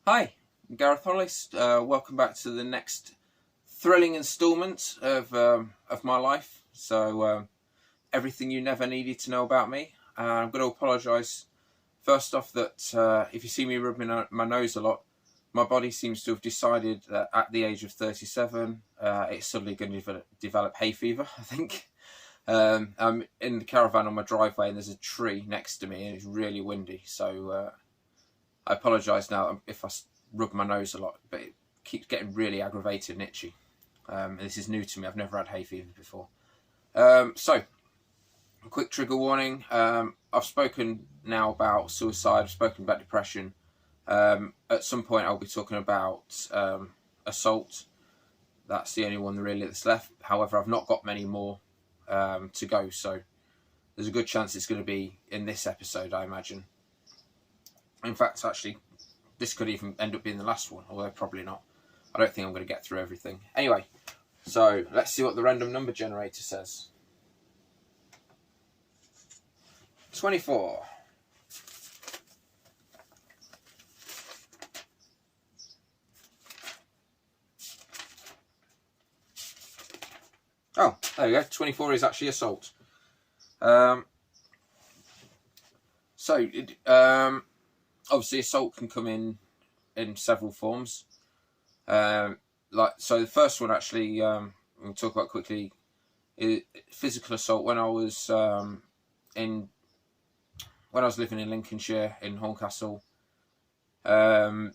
Hi, I'm Gareth Hollis. Welcome back to the next thrilling instalment of my life. Everything you never needed to know about me. I'm going to apologise first off that if you see me rubbing my nose a lot, my body seems to have decided that at the age of 37, it's suddenly going to develop hay fever, I think. I'm in the caravan on my driveway and there's a tree next to me and it's really windy. I apologise now if I rub my nose a lot, but it keeps getting really aggravated and itchy. This is new to me. I've never had hay fever before. A quick trigger warning. I've spoken now about suicide. I've spoken about depression. At some point, I'll be talking about assault. That's the only one really that's left. However, I've not got many more to go, so there's a good chance it's going to be in this episode, I imagine. In fact, actually, this could even end up being the last one, although probably not. I don't think I'm going to get through everything. Anyway, so let's see what the random number generator says. 24. Oh, there we go. 24 is actually assault. Obviously, assault can come in several forms. So the first one actually we'll talk about quickly is physical assault. When I was living in Lincolnshire in Horncastle, there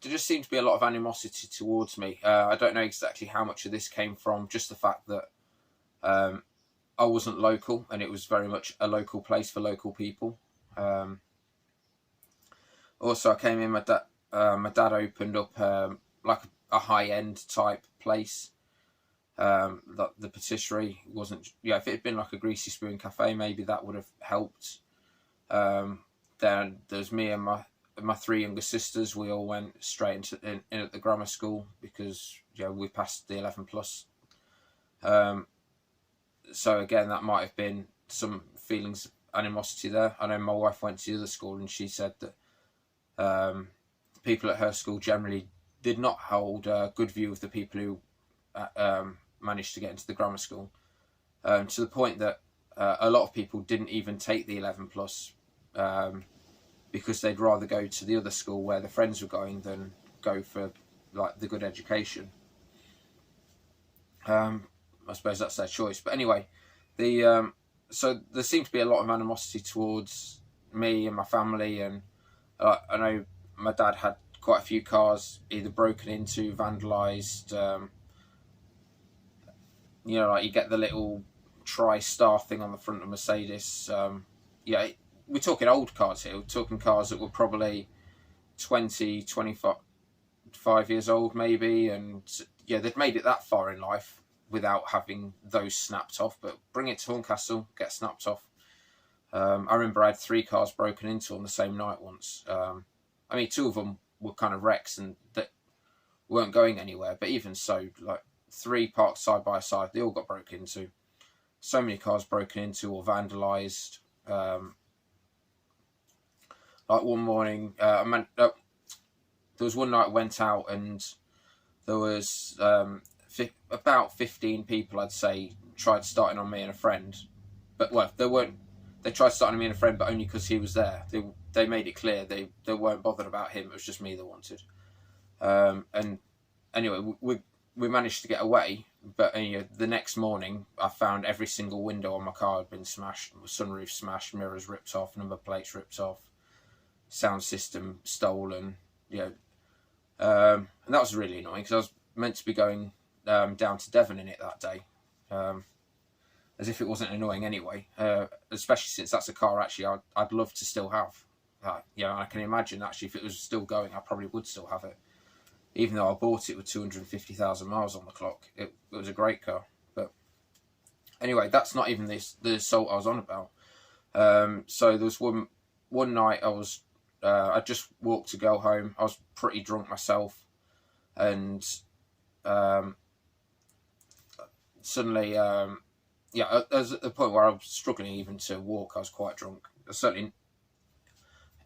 just seemed to be a lot of animosity towards me. I don't know exactly how much of this came from just the fact that I wasn't local and it was very much a local place for local people. Also, I came in. My dad opened up like a high-end type place. The patisserie wasn't. Yeah, if it had been like a Greasy Spoon cafe, maybe that would have helped. Then there's me and my three younger sisters. We all went straight in at the grammar school because we passed the 11 plus. So again, that might have been some feelings of animosity there. I know my wife went to the other school and she said that people at her school generally did not hold a good view of the people who managed to get into the grammar school, to the point that a lot of people didn't even take the 11 plus because they'd rather go to the other school where their friends were going than go for like the good education. I suppose that's their choice, but anyway, so there seemed to be a lot of animosity towards me and my family, and I know my dad had quite a few cars either broken into, vandalised. Like you get the little tri-star thing on the front of Mercedes. We're talking old cars here. We're talking cars that were probably 20, 25 years old maybe, and they'd made it that far in life without having those snapped off. But bring it to Horncastle, get snapped off. I remember I had 3 cars broken into on the same night once. 2 of them were kind of wrecks and that weren't going anywhere. But even so, like 3 parked side by side, they all got broken into. So many cars broken into or vandalised. Like one morning, there was one night I went out and there was about 15 people, I'd say, tried starting on me and a friend. But they tried starting me and a friend, but only because he was there. They made it clear they weren't bothered about him. It was just me they wanted. And anyway, we managed to get away. But the next morning, I found every single window on my car had been smashed, sunroof smashed, mirrors ripped off, number plates ripped off, sound system stolen. And that was really annoying because I was meant to be going down to Devon in it that day. As if it wasn't annoying anyway, especially since that's a car actually I'd love to still have. I can imagine actually if it was still going, I probably would still have it. Even though I bought it with 250,000 miles on the clock, it was a great car. But anyway, that's not even the assault I was on about. So there was one night I just walked to go home. I was pretty drunk myself, and suddenly, I was at the point where I was struggling even to walk. I was quite drunk. I was certainly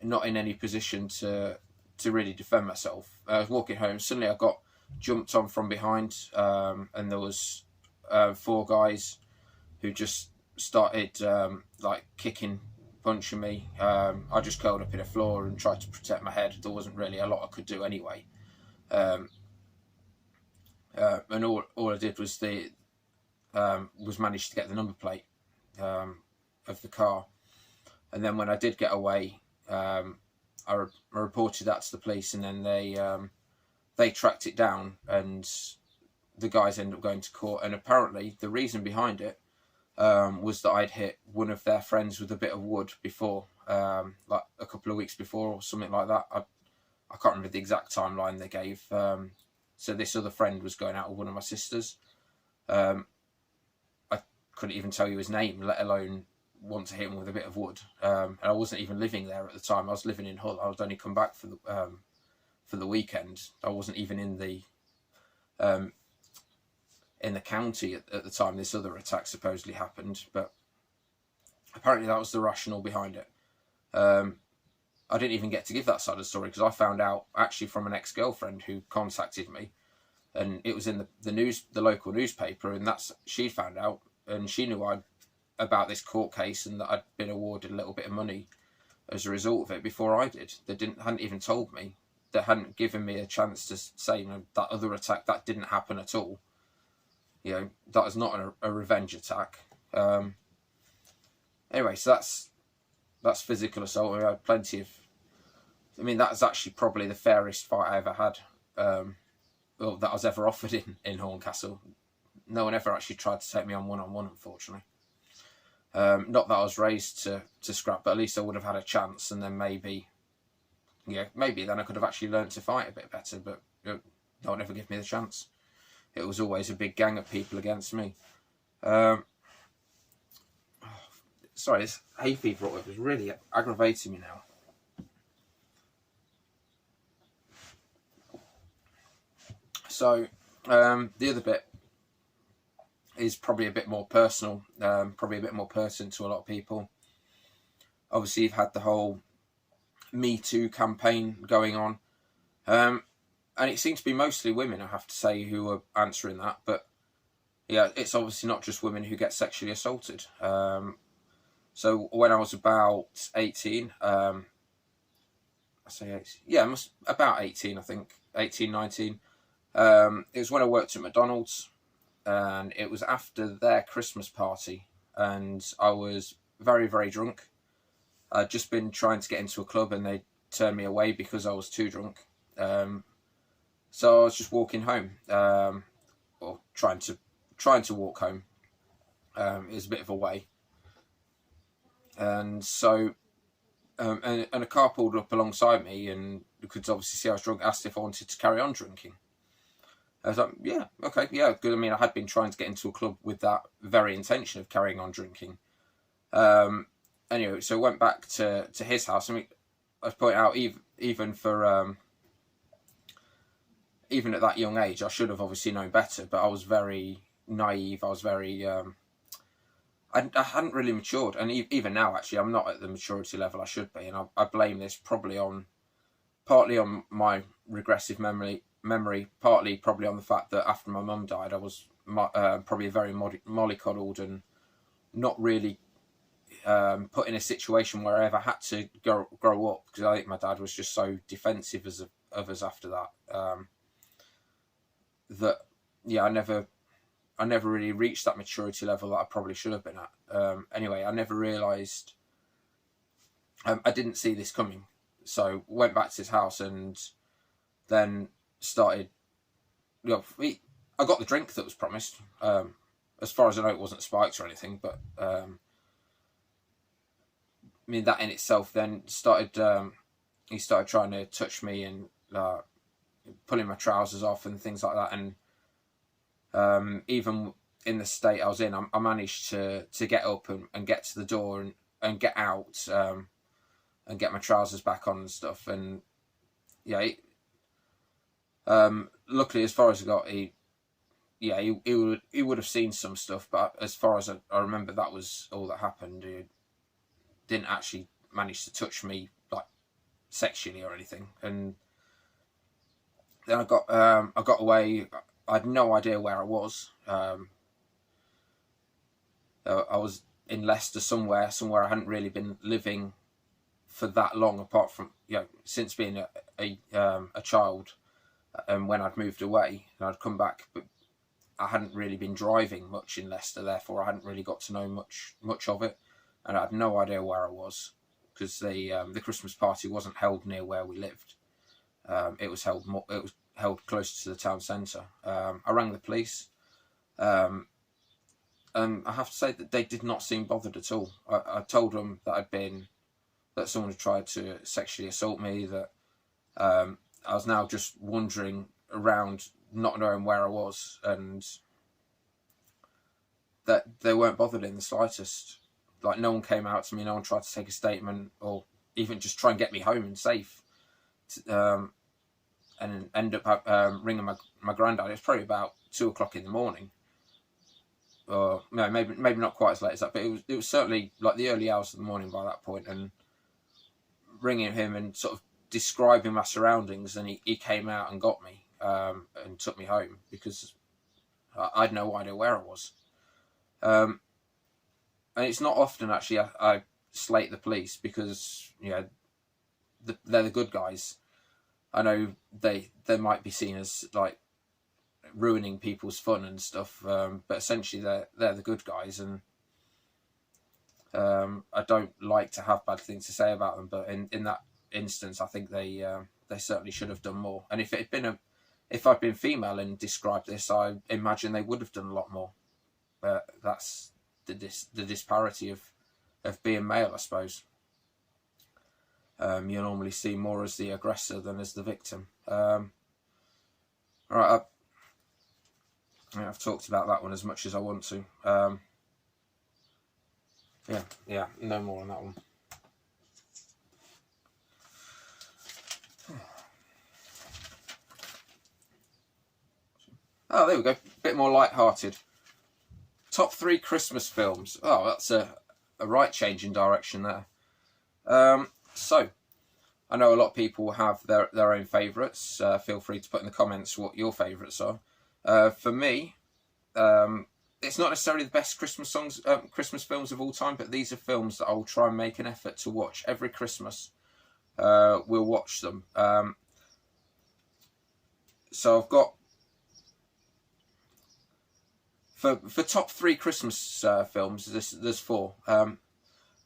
not in any position to really defend myself. I was walking home. Suddenly, I got jumped on from behind, and there was 4 guys who just started like kicking, punching me. I just curled up in the floor and tried to protect my head. There wasn't really a lot I could do anyway. And all I did was manage to get the number plate of the car. And then when I did get away, I reported that to the police, and then they tracked it down, and the guys ended up going to court. And apparently the reason behind it was that I'd hit one of their friends with a bit of wood before, like a couple of weeks before or something like that. I can't remember the exact timeline they gave. So this other friend was going out with one of my sisters. I couldn't even tell you his name, let alone want to hit him with a bit of wood. And I wasn't even living there at the time. I was living in Hull. I was only come back for the weekend. I wasn't even in the county at the time this other attack supposedly happened. But apparently that was the rationale behind it. I didn't even get to give that side of the story, because I found out actually from an ex-girlfriend who contacted me, and it was in the local newspaper, and she found out, and she knew about this court case and that I'd been awarded a little bit of money as a result of it before I did. They hadn't even told me. They hadn't given me a chance to say, that other attack, that didn't happen at all. That was not a revenge attack. Anyway, so that's physical assault. I had plenty of. That's actually probably the fairest fight I ever had, that I was ever offered in Horncastle. No one ever actually tried to take me on one-on-one, unfortunately. Not that I was raised to scrap, but at least I would have had a chance, and then maybe then I could have actually learned to fight a bit better. But no one ever gave me the chance. It was always a big gang of people against me. Sorry, this hay fever was really aggravating me now. So the other bit is probably a bit more personal, probably a bit more pertinent to a lot of people. Obviously, you've had the whole Me Too campaign going on, and it seems to be mostly women, I have to say, who are answering that. But yeah, it's obviously not just women who get sexually assaulted. So when I was about 18, about 18, I think, 18, 19, it was when I worked at McDonald's, and it was after their Christmas party, and I was very, very drunk. I'd just been trying to get into a club, and they turned me away because I was too drunk. So I was just walking home, or trying to walk home. It was a bit of a way, and so and a car pulled up alongside me, and you could obviously see I was drunk. Asked if I wanted to carry on drinking. I was like, yeah, okay, yeah, good. I had been trying to get into a club with that very intention of carrying on drinking. Anyway, so I went back to his house. I was pointing out, even at that young age, I should have obviously known better, but I was very naive. I was very, I hadn't really matured. And even now, actually, I'm not at the maturity level I should be. And I blame this partly on my regressive memory, partly probably on the fact that after my mum died, I was probably very mollycoddled and not really put in a situation where I ever had to grow up, because I think my dad was just so defensive of us after that, that I never really reached that maturity level that I probably should have been at. Anyway, I never realised, I didn't see this coming, so went back to his house and then started, I got the drink that was promised. As far as I know, it wasn't spiked or anything, but that in itself then started, he started trying to touch me and pulling my trousers off and things like that. And even in the state I was in, I managed to get up and get to the door and get out, and get my trousers back on and stuff. And luckily, as far as I got, he would have seen some stuff, but as far as I remember, that was all that happened. He didn't actually manage to touch me like sexually or anything. And Then I got away. I had no idea where I was. I was in Leicester somewhere I hadn't really been living for that long, apart from, since being a child, and when I'd moved away and I'd come back, but I hadn't really been driving much in Leicester, therefore I hadn't really got to know much of it, and I had no idea where I was, because the Christmas party wasn't held near where we lived. It was held closer to the town centre. I rang the police, and I have to say that they did not seem bothered at all. I told them that someone had tried to sexually assault me, that I was now just wandering around, not knowing where I was, and that they weren't bothered in the slightest. Like, no one came out to me, no one tried to take a statement, or even just try and get me home and safe. And end up ringing my granddad. It was probably about 2 o'clock in the morning, or no, maybe not quite as late as that, but it was certainly like the early hours of the morning by that point. And ringing him and sort of describing my surroundings, and he came out and got me, and took me home, because I had no idea where I was. And it's not often, actually, I slate the police, because they're the good guys. I know they might be seen as like ruining people's fun and stuff, but essentially they're the good guys, and I don't like to have bad things to say about them. But in that instance, I think they certainly should have done more. And if I'd been female and described this, I imagine they would have done a lot more. But that's the disparity of being male, I suppose. You normally see more as the aggressor than as the victim. All right, I've talked about that one as much as I want to. Yeah, no more on that one. Oh, there we go. Bit more light-hearted. Top 3 Christmas films. Oh, that's a right change in direction there. So, I know a lot of people have their own favourites. Feel free to put in the comments what your favourites are. For me, it's not necessarily the best Christmas films of all time, but these are films that I'll try and make an effort to watch every Christmas. We'll watch them. So I've got, for top 3 Christmas films, there's 4.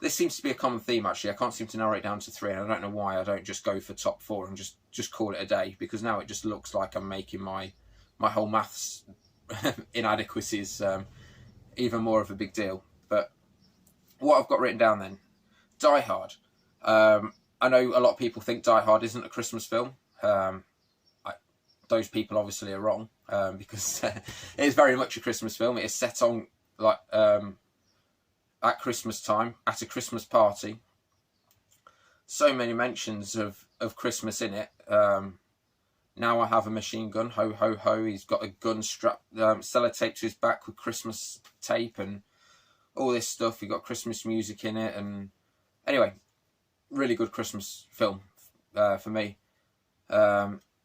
This seems to be a common theme, actually. I can't seem to narrow it down to 3, and I don't know why I don't just go for top 4 and just call it a day, because now it just looks like I'm making my whole maths inadequacies even more of a big deal. But what I've got written down then, Die Hard. I know a lot of people think Die Hard isn't a Christmas film. Those people obviously are wrong, because it is very much a Christmas film. It is set on at Christmas time, at a Christmas party. So many mentions of Christmas in it. Now I have a machine gun, ho ho ho. He's got a gun strapped, sellotaped to his back with Christmas tape and all this stuff. He got Christmas music in it, and anyway, really good Christmas film for me.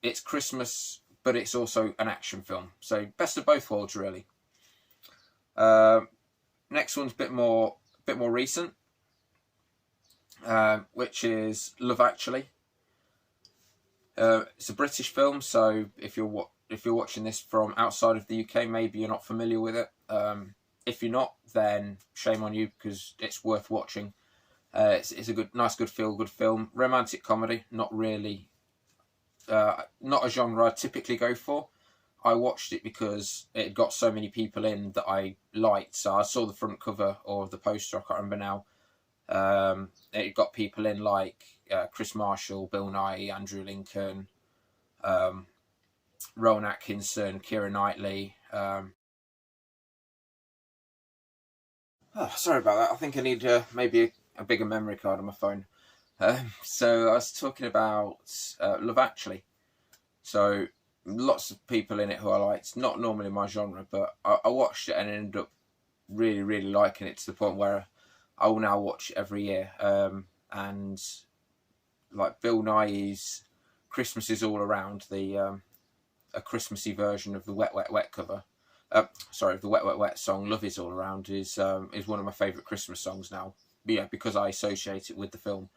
It's Christmas, but it's also an action film, so best of both worlds, really. Next one's a bit more recent, which is Love Actually. It's a British film, so if you're watching this from outside of the UK, maybe you're not familiar with it. If you're not, then shame on you, because it's worth watching. It's a nice feel-good film, romantic comedy. Not really, not a genre I typically go for. I watched it because it got so many people in that I liked. So I saw the front cover or the poster, I can't remember now. It got people in like Chris Marshall, Bill Nighy, Andrew Lincoln, Rowan Atkinson, Keira Knightley. Sorry about that. I think I need maybe a bigger memory card on my phone. So I was talking about Love Actually. So lots of people in it who I liked. Not normally my genre, but I watched it and ended up really, really liking it, to the point where I will now watch it every year. And like Bill Nighy's Christmas is All Around, the a Christmassy version of the Wet Wet Wet cover. Sorry, the Wet Wet Wet song "Love Is All Around" is one of my favourite Christmas songs now. Yeah, because I associate it with the film.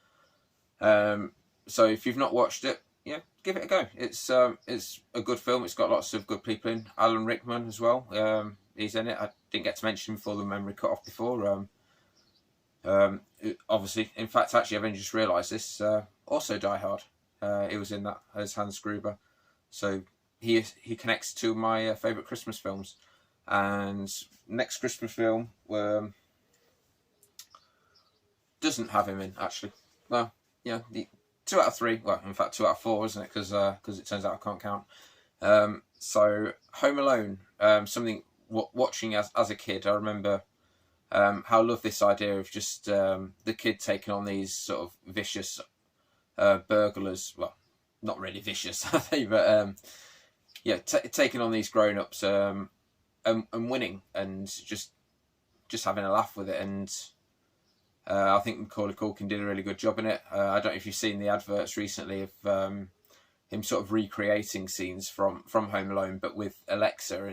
So if you've not watched it, yeah, give it a go. It's a good film. It's got lots of good people in. Alan Rickman as well. He's in it. I didn't get to mention him before the memory cut off before. Obviously, in fact, actually, I've only just realised this. Also, Die Hard. He was in that as Hans Gruber. So he connects to my favourite Christmas films. And next Christmas film doesn't have him in, actually. Well, yeah, 2 out of 3. Well, in fact, 2 out of 4, isn't it? Because it turns out I can't count. So Home Alone, something watching as a kid, I remember how I love this idea of just the kid taking on these sort of vicious burglars. Well, not really vicious, are they? But yeah, taking on these grown-ups and winning, and just having a laugh with it. And I think Macaulay Culkin did a really good job in it. I don't know if you've seen the adverts recently of him sort of recreating scenes from Home Alone, but with Alexa,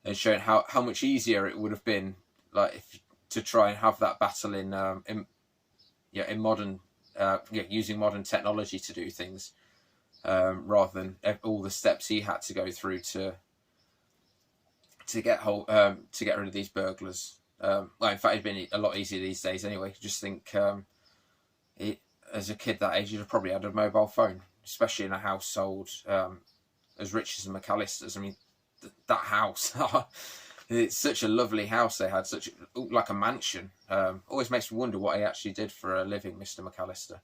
and showing how much easier it would have been, like, to try and have that battle in modern using modern technology to do things, rather than all the steps he had to go through to get rid of these burglars. Well, in fact, it'd been a lot easier these days anyway. Just think, as a kid that age, you'd have probably had a mobile phone, especially in a household as rich as the McAllisters. I mean, that house, it's such a lovely house they had, like a mansion. Always makes me wonder what he actually did for a living, Mr. McAllister,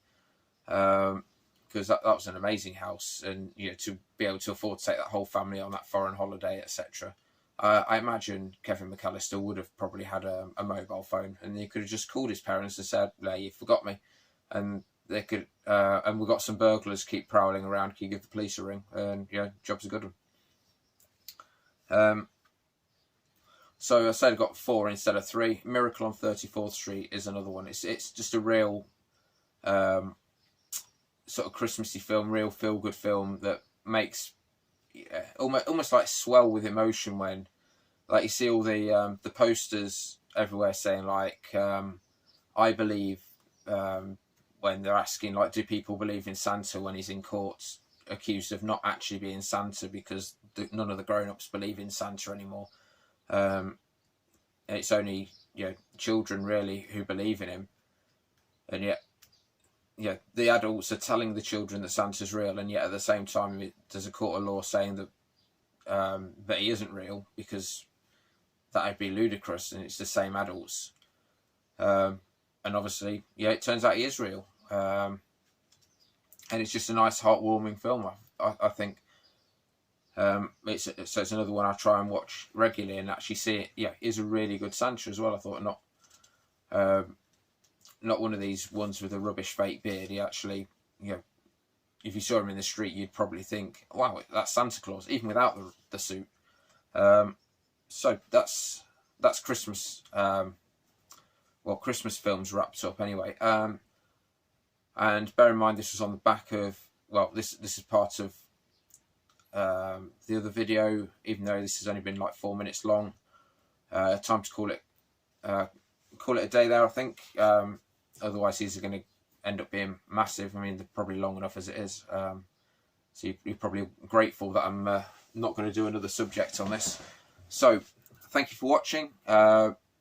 because that was an amazing house, and to be able to afford to take that whole family on that foreign holiday, etc. I imagine Kevin McAllister would have probably had a mobile phone, and he could have just called his parents and said, "You forgot me," and they could. And we've got some burglars keep prowling around. Can you give the police a ring? And job's a good one. So I said I got 4 instead of 3. Miracle on 34th Street is another one. It's just a real sort of Christmassy film, real feel-good film that makes almost like swell with emotion when, like, you see all the posters everywhere saying, like, I believe, when they're asking, like, do people believe in Santa, when he's in court accused of not actually being Santa because none of the grown-ups believe in Santa anymore. And it's only children really who believe in him, and yet the adults are telling the children that Santa's real, and yet at the same time there's a court of law saying that he isn't real, because that would be ludicrous, and it's the same adults. And obviously, it turns out he is real, and it's just a nice, heartwarming film. I think. It's another one I try and watch regularly and actually see it. Yeah, is a really good Santa as well. I thought, not one of these ones with a rubbish fake beard. He actually, if you saw him in the street, you'd probably think, wow, that's Santa Claus, even without the suit. So that's Christmas. Well, Christmas films wrapped up anyway. And bear in mind, this was on the back of, well, this is part of the other video, even though this has only been like 4 minutes long. Time to call it a day there, I think. Otherwise these are going to end up being massive. I mean, they're probably long enough as it is, so you're probably grateful that I'm not going to do another subject on this. So thank you for watching.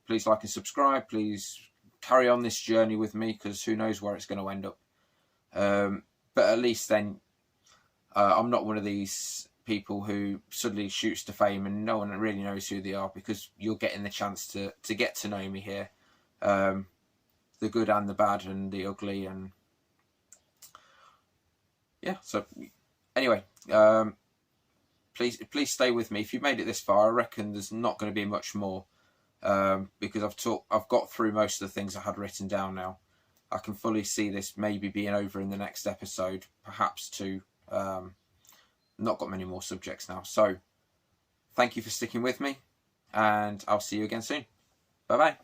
Please like and subscribe. Please carry on this journey with me, because who knows where it's going to end up. But at least then I'm not one of these people who suddenly shoots to fame and no one really knows who they are, because you're getting the chance to get to know me here, the good and the bad and the ugly, and so anyway, please stay with me. If you've made it this far, I reckon there's not going to be much more, because I've got through most of the things I had written down now. I can fully see this maybe being over in the next episode, perhaps 2. Not got many more subjects now. So thank you for sticking with me, and I'll see you again soon. Bye bye.